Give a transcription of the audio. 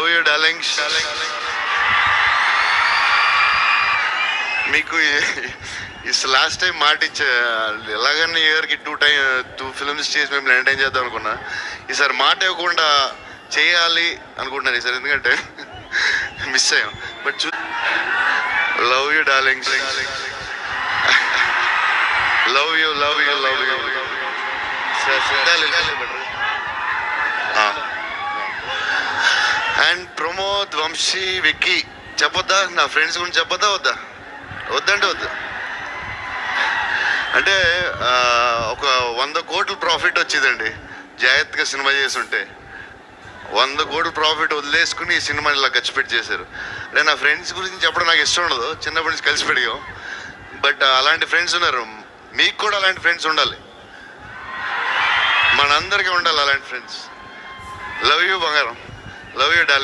Love you darlings. మీకు last time మాట ఇచ్చా, ఎలాగన్నా ఇయర్కి టూ ఫిల్మ్స్ చేసి మేము ఎంటర్టైన్ చేద్దాం అనుకున్నా. ఈసారి మాట ఇవ్వకుండా చేయాలి అనుకుంటున్నాను ఈసారి, ఎందుకంటే మిస్ అయ్యాం. But love you darlings, love you love you love you. And Pramod, Vamshi, Vicky చెప్పొద్దా? నా ఫ్రెండ్స్ గురించి చెప్పొద్దా వద్దా? వద్దంటే వద్దు. అంటే ఒక 100 కోట్లు ప్రాఫిట్ వచ్చిందండి జాగ్రత్తగా సినిమా చేస్తుంటే. 100 కోట్లు ప్రాఫిట్ వదిలేసుకుని ఈ సినిమాని ఇలా ఖర్చు పెట్టి చేశారు. అంటే నా ఫ్రెండ్స్ గురించి చెప్పడం నాకు ఇష్టం ఉండదు, చిన్నప్పటి నుంచి కలిసి పెరిగాం. బట్ అలాంటి ఫ్రెండ్స్ ఉన్నారు. మీకు కూడా అలాంటి ఫ్రెండ్స్ ఉండాలి, మనందరికీ ఉండాలి అలాంటి ఫ్రెండ్స్. లవ్ యూ బంగారం, లవ్ యూ డార్లింగ్.